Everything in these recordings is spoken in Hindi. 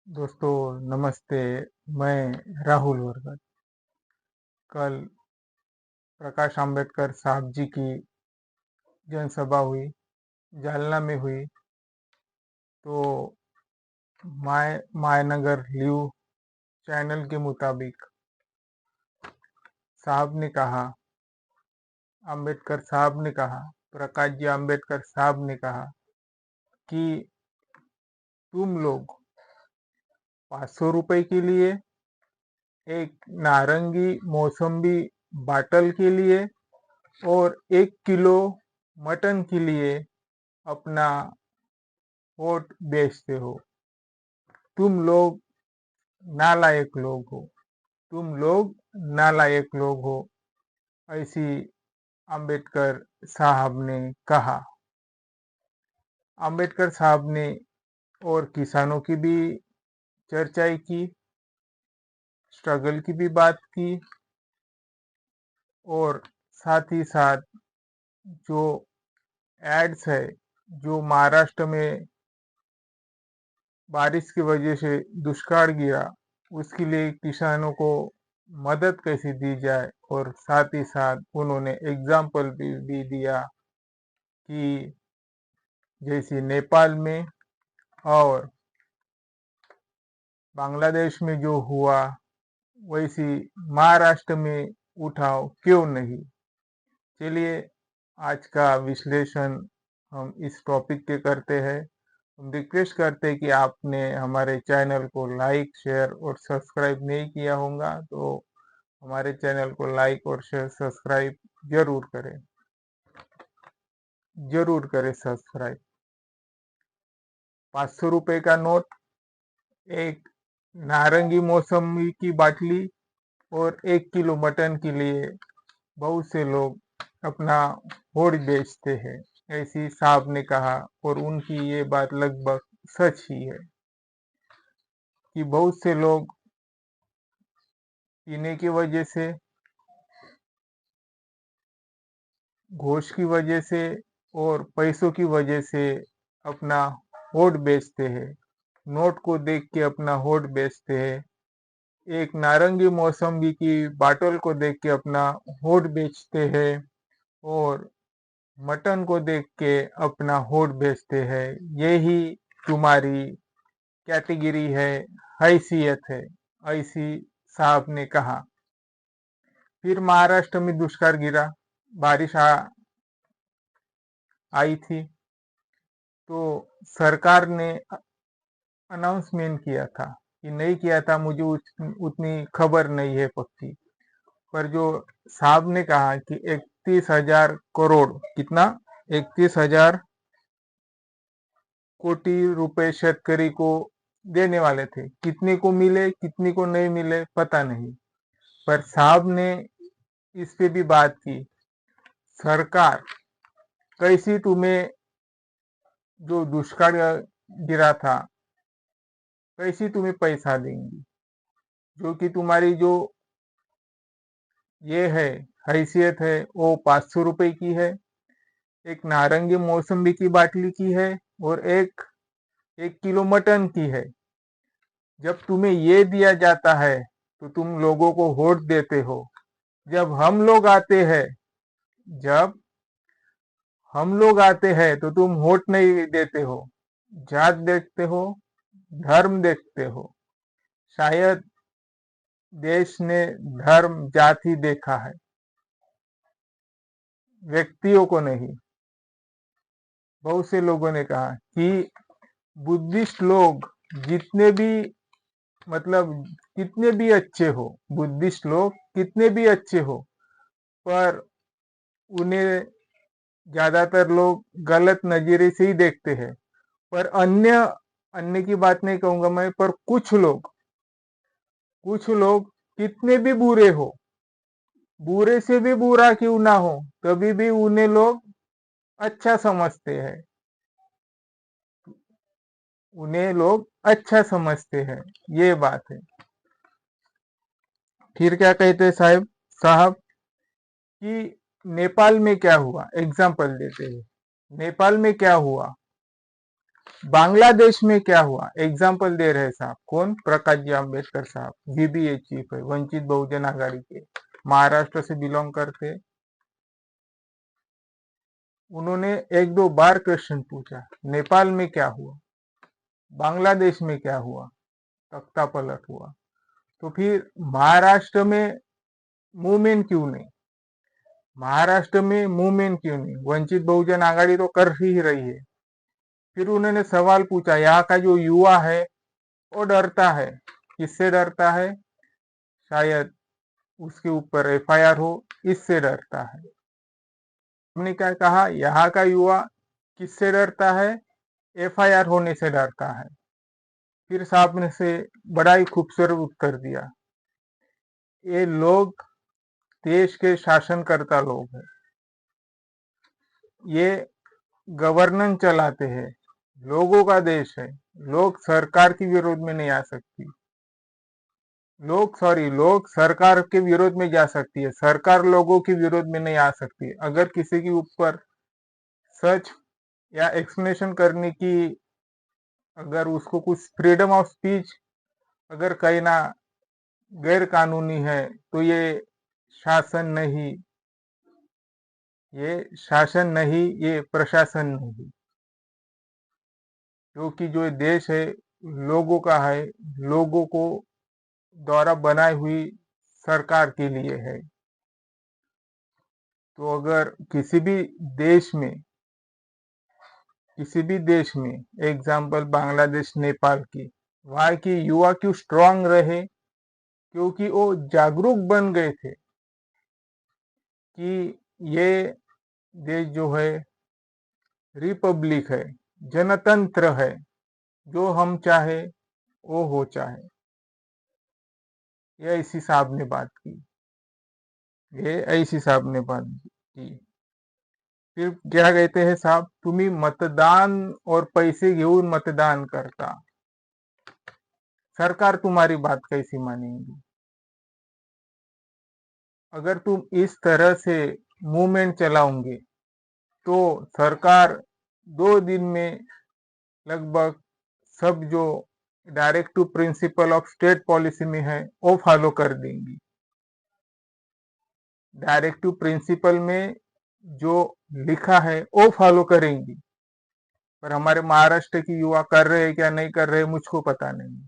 दोस्तों नमस्ते। मैं राहुल वर्गत। कल प्रकाश आंबेडकर साहब जी की जनसभा हुई, जालना में हुई। तो मायनगर न्यूज चैनल के मुताबिक साहब ने कहा, आंबेडकर साहब ने कहा, प्रकाश जी आंबेडकर साहब ने कहा कि तुम लोग 500 रुपए के लिए एक नारंगी मौसम्बी बाटल के लिए और 1 किलो मटन के लिए अपना वोट बेचते हो। तुम लोग नालायक लोग हो, तुम लोग नालायक लोग हो, ऐसी अंबेडकर साहब ने कहा। अंबेडकर साहब ने और किसानों की भी चर्चाएं की, स्ट्रगल की भी बात की, और साथ ही साथ जो एड्स है, जो महाराष्ट्र में बारिश की वजह से दुष्काल गिरा, उसके लिए किसानों को मदद कैसे दी जाए, और साथ ही साथ उन्होंने एग्जाम्पल भी दिया कि जैसे नेपाल में और बांग्लादेश में जो हुआ, वैसी महाराष्ट्र में उठाओ क्यों नहीं। चलिए आज का विश्लेषण हम इस टॉपिक के करते हैं। हम रिक्वेस्ट करते हैं कि आपने हमारे चैनल को लाइक, शेयर और सब्सक्राइब नहीं किया होगा तो हमारे चैनल को लाइक और शेयर सब्सक्राइब जरूर करें सब्सक्राइब। 500 रुपए का नोट, एक नारंगी मौसमी की बाटली और 1 किलो मटन के लिए बहुत से लोग अपना वोट बेचते हैं, ऐसी साहब ने कहा। और उनकी ये बात लगभग सच ही है कि बहुत से लोग पीने की वजह से, घोष की वजह से और पैसों की वजह से अपना वोट बेचते हैं, नोट को देख के अपना वोट बेचते हैं, एक नारंगी मौसम्बी की बाटल को देख के अपना वोट बेचते हैं, और मटन को देख के अपना वोट बेचते हैं। यही तुम्हारी कैटेगरी है, हैसियत है, ऐसी साहब ने कहा। फिर महाराष्ट्र में दुष्काल गिरा, बारिश आई थी, तो सरकार ने अनाउंसमेंट किया था कि नहीं किया था, मुझे उतनी खबर नहीं है पक्की, पर जो साहब ने कहा कि 31,000 करोड़, कितना, 31,000 कोटी रुपए शेतकरी को देने वाले थे। कितने को मिले, कितने को नहीं मिले, पता नहीं, पर साहब ने इस पे भी बात की। सरकार कैसी तुम्हें जो दुष्काल गिरा था, कैसी तुम्हें पैसा देंगी, जो कि तुम्हारी जो ये है हैसियत है वो 500 रुपए की है, एक नारंगी मौसम्बी की बाटली की है, और एक 1 किलो मटन की है। जब तुम्हें ये दिया जाता है तो तुम लोगों को वोट देते हो। जब हम लोग आते हैं जब हम लोग आते हैं तो तुम वोट नहीं देते हो, जात देखते हो, धर्म देखते हो। शायद देश ने धर्म जाति देखा है, व्यक्तियों को नहीं। बहुत से लोगों ने कहा कि बुद्धिस्ट लोग जितने भी, मतलब कितने भी अच्छे हो, बुद्धिस्ट लोग कितने भी अच्छे हो, पर उन्हें ज्यादातर लोग गलत नजरिए से ही देखते हैं। पर अन्य अन्य की बात नहीं कहूंगा मैं, पर कुछ लोग कितने भी बुरे हो, बुरे से भी बुरा क्यों ना हो, तभी भी उन्हें लोग अच्छा समझते हैं, उन्हें लोग अच्छा समझते हैं। ये बात है। फिर क्या कहते हैं साहब कि नेपाल में क्या हुआ, एग्जाम्पल देते हैं। नेपाल में क्या हुआ, बांग्लादेश में क्या हुआ, एग्जाम्पल दे रहे साहब, कौन, प्रकाश जी आम्बेडकर साहब, वीबीए चीफ है, वंचित बहुजन आघाड़ी के, महाराष्ट्र से बिलोंग करते। उन्होंने एक दो बार क्वेश्चन पूछा, नेपाल में क्या हुआ, बांग्लादेश में क्या हुआ, तख्ता पलट हुआ, तो फिर महाराष्ट्र में मूवमेंट क्यों नहीं, महाराष्ट्र में मूवमेंट क्यों नहीं, वंचित बहुजन आघाड़ी तो कर ही रही है। फिर उन्होंने सवाल पूछा, यहाँ का जो युवा है वो डरता है, किससे डरता है, शायद उसके ऊपर एफआईआर हो, इससे डरता है। हमने क्या कहा, यहाँ का युवा किससे डरता है, एफआईआर होने से डरता है। फिर साहब ने से बड़ा ही खूबसूरत उत्तर दिया, ये लोग देश के शासनकर्ता लोग हैं, ये गवर्नेंस चलाते हैं, लोगों का देश है, लोग सरकार के विरोध में नहीं आ सकती, लोग सरकार के विरोध में जा सकती है, सरकार लोगों के विरोध में नहीं आ सकती। अगर किसी के ऊपर सच या एक्सप्लेनेशन करने की, अगर उसको कुछ फ्रीडम ऑफ स्पीच अगर कहना गैर कानूनी है, तो ये शासन नहीं, ये प्रशासन नहीं, क्योंकि जो देश है लोगों का है, लोगों को द्वारा बनाई हुई सरकार के लिए है। तो अगर किसी भी देश में एग्जाम्पल बांग्लादेश, नेपाल की, वहाँ की युवा क्यों स्ट्रांग रहे, क्योंकि वो जागरूक बन गए थे कि ये देश जो है रिपब्लिक है, जनतंत्र है, जो हम चाहे वो हो चाहे। ये ऐसी साहब ने बात की, ये ऐसी साहब ने बात की। फिर क्या कहते हैं साहब, तुम्ही मतदान और पैसे घेऊन मतदान करता, सरकार तुम्हारी बात कैसी मानेगी। अगर तुम इस तरह से मूवमेंट चलाओगे तो सरकार 2 दिन में लगभग सब जो direct to principle of state policy में है वो फॉलो कर देंगी। डायरेक्ट टू प्रिंसिपल में जो लिखा है वो फॉलो करेंगी, पर हमारे महाराष्ट्र की युवा कर रहे हैं क्या नहीं कर रहे मुझको पता नहीं,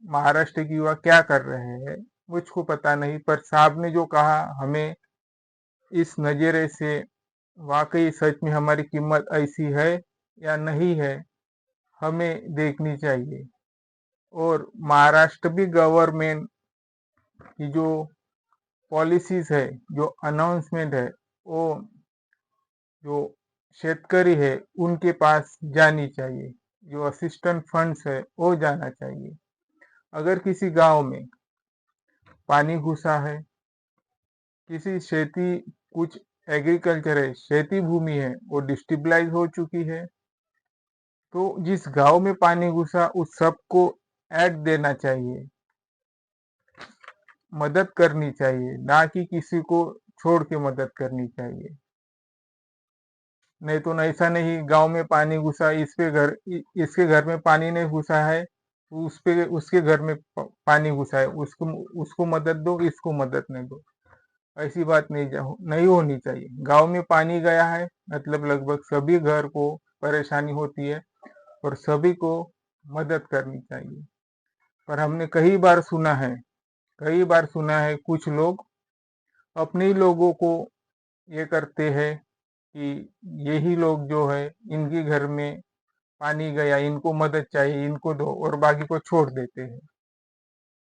महाराष्ट्र की युवा क्या कर रहे हैं मुझको पता नहीं, पर साहब ने जो कहा हमें इस नजरे से वाकई सच में हमारी कीमत ऐसी है या नहीं है, हमें देखनी चाहिए। और महाराष्ट्र भी गवर्नमेंट की जो पॉलिसीज है, जो अनाउंसमेंट है, वो जो शेतकरी है उनके पास जानी चाहिए, जो असिस्टेंट फंड्स है वो जाना चाहिए। अगर किसी गांव में पानी घुसा है, किसी खेती कुछ एग्रीकल्चर है, खेती भूमि है वो डिस्टेबलाइज हो चुकी है, तो जिस गांव में पानी घुसा उस सबको ऐड देना चाहिए, मदद करनी चाहिए, ना कि किसी को छोड़ के मदद करनी चाहिए। नहीं तो ऐसा नहीं, गांव में पानी घुसा, इसके घर में पानी नहीं घुसा है, तो उसके घर में पानी घुसा है, उसको मदद दो, इसको मदद नहीं दो, ऐसी बात नहीं होनी चाहिए। गांव में पानी गया है मतलब लगभग सभी घर को परेशानी होती है और सभी को मदद करनी चाहिए। पर हमने कई बार सुना है कुछ लोग अपने ही लोगों को ये करते हैं कि यही लोग जो है इनके घर में पानी गया, इनको मदद चाहिए, इनको दो, और बाकी को छोड़ देते हैं।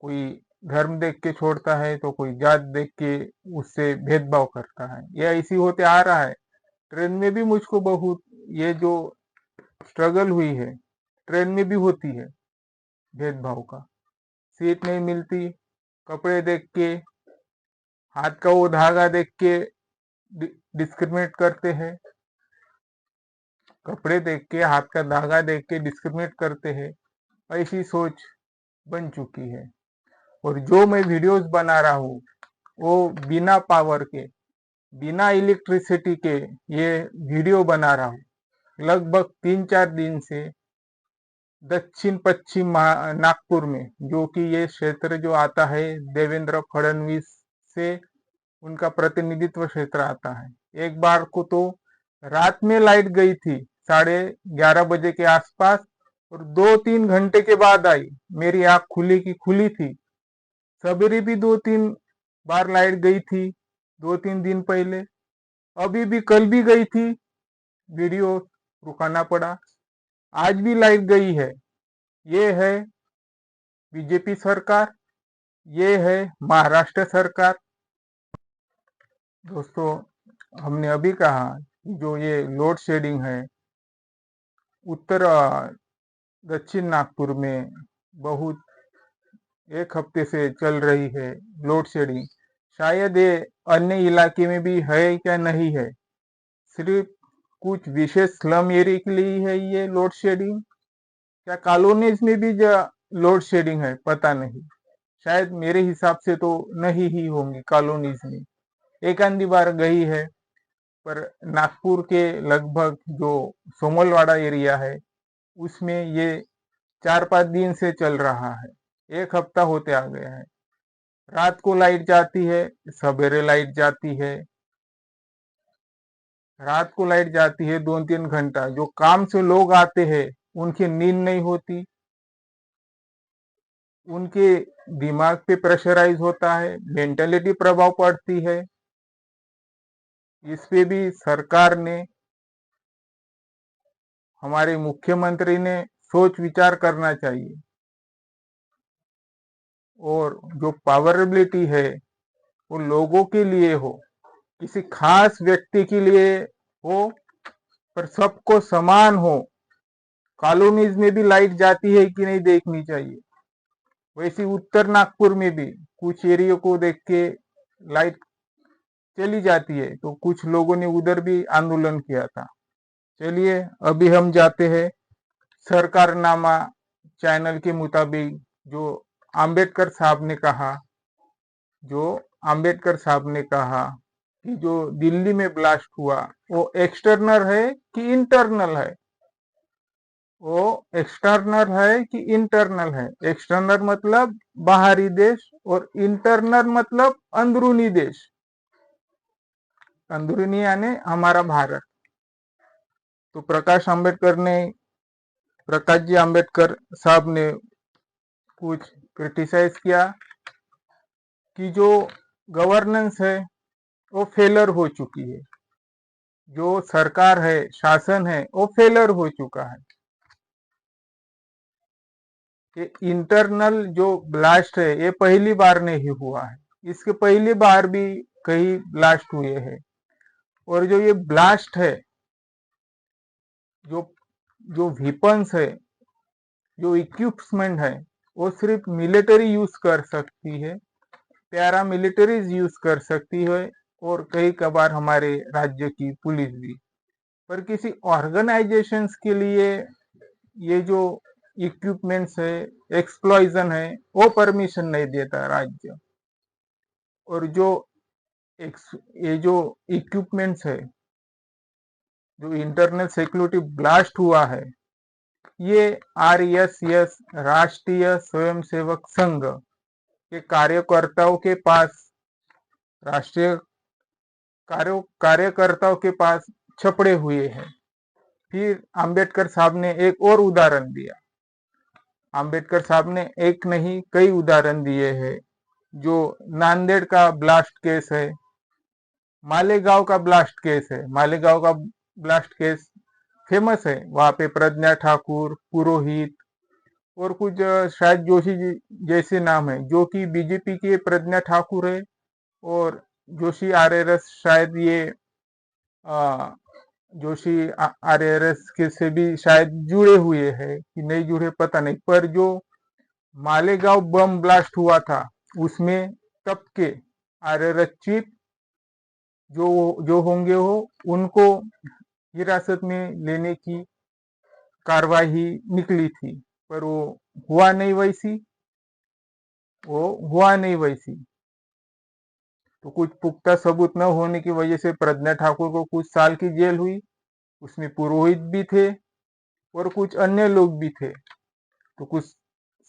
कोई धर्म देख के छोड़ता है तो कोई जात देख के उससे भेदभाव करता है, ये ऐसी होते आ रहा है। ट्रेन में भी मुझको बहुत ये जो स्ट्रगल हुई है, ट्रेन में भी होती है भेदभाव का, सीट नहीं मिलती, कपड़े देख के, हाथ का वो धागा देख के डिस्क्रिमिनेट करते हैं, कपड़े देख के, हाथ का धागा देख के डिस्क्रिमिनेट करते हैं, ऐसी सोच बन चुकी है। और जो मैं वीडियोस बना रहा हूँ वो बिना पावर के, बिना इलेक्ट्रिसिटी के ये वीडियो बना रहा हूँ, लगभग 3-4 दिन से दक्षिण पश्चिम नागपुर में, जो कि ये क्षेत्र जो आता है देवेंद्र फडणवीस से उनका प्रतिनिधित्व क्षेत्र आता है। एक बार को तो रात में लाइट गई थी 11:30 बजे के आसपास, और 2-3 घंटे के बाद आई। मेरी आंख खुली की खुली थी। सवेरे भी 2-3 बार लाइट गई थी 2-3 दिन पहले, अभी भी कल भी गई थी, वीडियो रुकाना पड़ा। आज भी लाइट गई है। ये है बीजेपी सरकार, ये है महाराष्ट्र सरकार। दोस्तों, हमने अभी कहा कि जो ये लोड शेडिंग है उत्तर दक्षिण नागपुर में बहुत एक हफ्ते से चल रही है लोड शेडिंग। शायद ये अन्य इलाके में भी है क्या नहीं है, सिर्फ कुछ विशेष स्लम एरिया के लिए है ये लोड शेडिंग, क्या कॉलोनीज में भी लोड शेडिंग है, पता नहीं। शायद मेरे हिसाब से तो नहीं ही होंगी कॉलोनीज में, एक आधी बार गई है। पर नागपुर के लगभग जो सोमलवाड़ा एरिया है उसमें ये 4-5 दिन से चल रहा है, एक हफ्ता होते आ गया है। रात को लाइट जाती है, सवेरे लाइट जाती है। रात को लाइट जाती है 2-3 घंटा, जो काम से लोग आते हैं उनकी नींद नहीं होती, उनके दिमाग पे प्रेशराइज होता है, मेंटेलिटी प्रभाव पड़ती है। इस पे भी सरकार ने, हमारे मुख्यमंत्री ने सोच विचार करना चाहिए, और जो पावरेबिलिटी है वो लोगों के लिए हो, किसी खास व्यक्ति के लिए हो, पर सबको समान हो। कॉलोनीज में भी लाइट जाती है कि नहीं देखनी चाहिए। वैसे उत्तर नागपुर में भी कुछ एरिया को देख के लाइट चली जाती है, तो कुछ लोगों ने उधर भी आंदोलन किया था। चलिए अभी हम जाते हैं सरकारनामा चैनल के मुताबिक, जो आम्बेडकर साहब ने कहा, जो आम्बेडकर साहब ने कहा कि जो दिल्ली में ब्लास्ट हुआ वो एक्सटर्नल है कि इंटरनल है। वो एक्सटर्नल है कि इंटरनल है। एक्सटर्नल मतलब बाहरी देश, और इंटरनल मतलब अंदरूनी देश। अंदरूनी यानी हमारा भारत। तो प्रकाश जी आम्बेडकर साहब ने कुछ क्रिटिसाइज किया कि जो गवर्नेंस है वो फेलर हो चुकी है, जो सरकार है, शासन है, वो फेलर हो चुका है। कि इंटरनल जो ब्लास्ट है ये पहली बार नहीं हुआ है, इसके पहली बार भी कई ब्लास्ट हुए हैं। और जो ये ब्लास्ट है, जो जो वेपन्स है, जो इक्विपमेंट है, वो सिर्फ मिलिट्री यूज कर सकती है, पैरा मिलिट्रीज यूज कर सकती है, और कई कबार हमारे राज्य की पुलिस भी। पर किसी ऑर्गेनाइजेशंस के लिए ये जो इक्विपमेंट्स है, एक्सप्लॉइजन है, वो परमिशन नहीं देता राज्य। और जो ये जो इक्विपमेंट्स है, जो इंटरनल सिक्योरिटी ब्लास्ट हुआ है, ये RSS राष्ट्रीय स्वयंसेवक संघ के कार्यकर्ताओं के पास, राष्ट्रीय कार्यकर्ताओं के पास छपड़े हुए हैं। फिर आम्बेडकर साहब ने एक और उदाहरण दिया। आम्बेडकर साहब ने एक नहीं कई उदाहरण दिए हैं। जो नांदेड़ का ब्लास्ट केस है, मालेगांव का ब्लास्ट केस है, मालेगांव का ब्लास्ट केस फेमस है। वहां पे प्रज्ञा ठाकुर, पुरोहित और कुछ शायद जोशी जैसे नाम है, जो कि बीजेपी के प्रज्ञा ठाकुर है, और जोशी RRS शायद ये जोशी RRS के से भी शायद जुड़े हुए हैं कि नहीं जुड़े पता नहीं। पर जो मालेगांव बम ब्लास्ट हुआ था उसमें तब के RRS चीफ जो होंगे वो उनको हिरासत में लेने की कार्रवाई निकली थी, पर वो हुआ नहीं वैसी। तो कुछ पुख्ता सबूत न होने की वजह से प्रज्ञा ठाकुर को कुछ साल की जेल हुई, उसमें पुरोहित भी थे और कुछ अन्य लोग भी थे। तो कुछ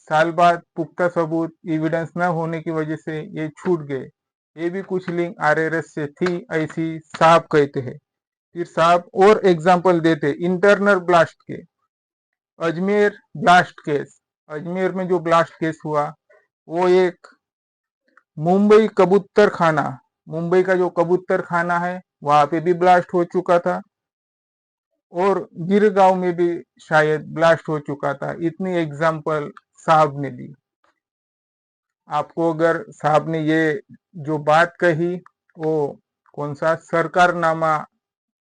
साल बाद पुख्ता सबूत एविडेंस न होने की वजह से ये छूट गए। ये भी कुछ लिंक आरएसएस से थी, ऐसी साहब कहते हैं। फिर साहब और एग्जाम्पल देते इंटरनल ब्लास्ट के। अजमेर ब्लास्ट केस, अजमेर में जो ब्लास्ट केस हुआ वो एक मुंबई कबूतर खाना, मुंबई का जो कबूतर खाना है वहां पे भी ब्लास्ट हो चुका था और गिरगांव में भी शायद ब्लास्ट हो चुका था। इतनी एग्जाम्पल साहब ने दी। आपको अगर साहब ने ये जो बात कही वो कौन सा सरकारनामा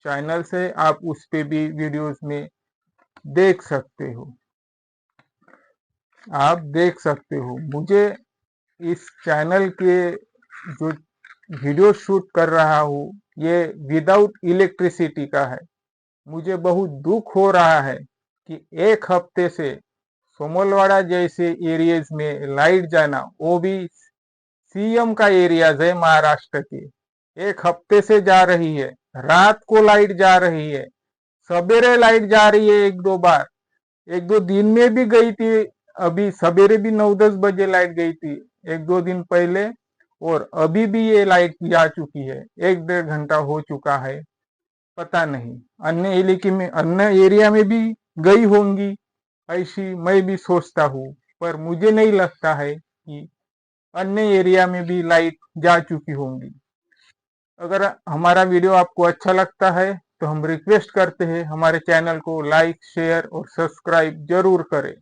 चैनल से, आप उस पे भी वीडियोस में देख सकते हो, आप देख सकते हो। मुझे इस चैनल के जो वीडियो शूट कर रहा हूँ ये विदाउट इलेक्ट्रिसिटी का है। मुझे बहुत दुख हो रहा है कि एक हफ्ते से सोमलवाड़ा जैसे एरियाज में लाइट जाना, वो भी सीएम का एरियाज है महाराष्ट्र के, एक हफ्ते से जा रही है। रात को लाइट जा रही है, सवेरे लाइट जा रही है एक दो बार, एक दो दिन में भी गई थी। अभी सवेरे भी 9-10 बजे लाइट गई थी एक दो दिन पहले, और अभी भी ये लाइट जा चुकी है, 1-1.5 घंटा हो चुका है। पता नहीं अन्य इलाके में, अन्य एरिया में भी गई होंगी, ऐसी मैं भी सोचता हूँ। पर मुझे नहीं लगता है कि अन्य एरिया में भी लाइट जा चुकी होंगी। अगर हमारा वीडियो आपको अच्छा लगता है तो हम रिक्वेस्ट करते हैं हमारे चैनल को लाइक, शेयर और सब्सक्राइब जरूर करें।